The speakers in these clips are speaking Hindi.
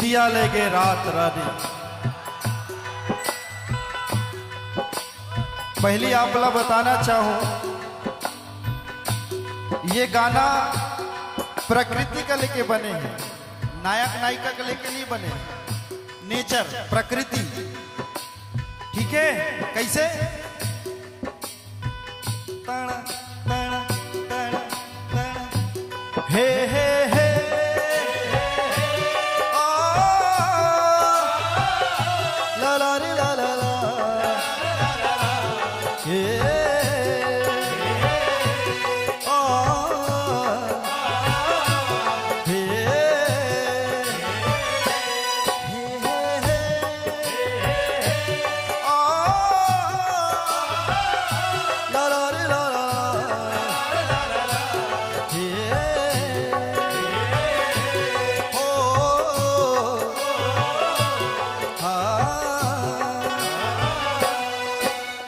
निंदिया लेके रात रानी। पहली आपला बताना चाहूं, ये गाना प्रकृति का लेके बने हैं, नायक नायिका का लेके नहीं बने। नेचर, प्रकृति, ठीक है। कैसे? तण तण तण तण हे हे हे ला ला रे ला ला ला हे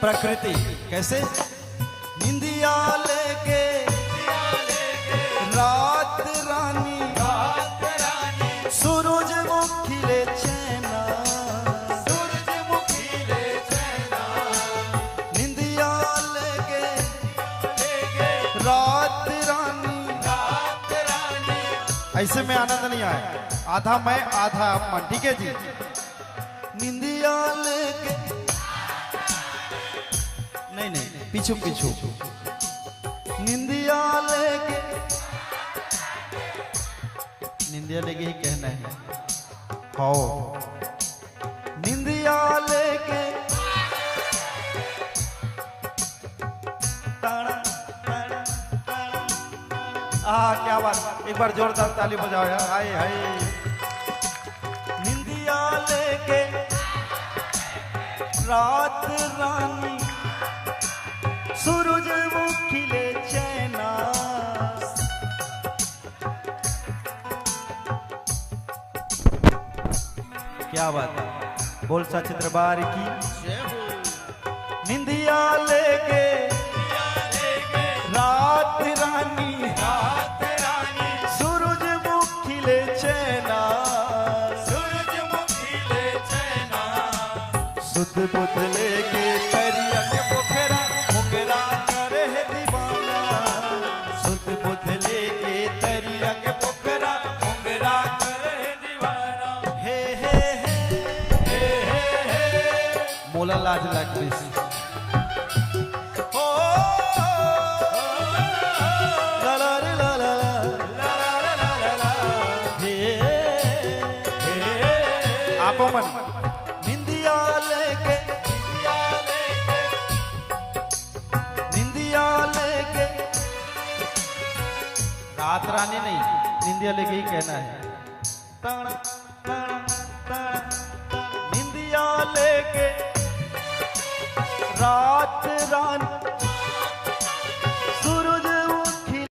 प्रकृति। कैसे? निंदिया लेके रात रानी, सूरजमुखी ले चैना, निंदिया लेके रात रानी। ऐसे में आनंद नहीं आए, आधा मैं आधा आप मन, ठीक है जी। निंदिया लेके नहीं, पीछू पीछू निंदिया लेके, निंदिया लेके ही कहना है। हो निंदिया लेके क्या बात, एक बार जोरदार ताली बजाओ यार। हाय हाय। निंदिया लेके रात रानी, सूरजमुखी ले चैना। क्या बात है, बोल सा चित्रबार की। निंदिया लेके रात रानी, सूरजमुखी ले चैना, सुध बुध लेके परिया के पोखरा, मुंगरा करे है दीवाना। सुध बुध लेके तरिया के पोखरा, मुंगरा करे है दीवाना। हे हे हे हे हे मोला लाज लाग बेसी। ओ ला ला रे ला ला ला ला ला ला हे हे आपो मन। निंदिया लेके रात रानी नहीं, निंदिया लेके ही कहना है। तण तण तण निंदिया लेके रात रानी,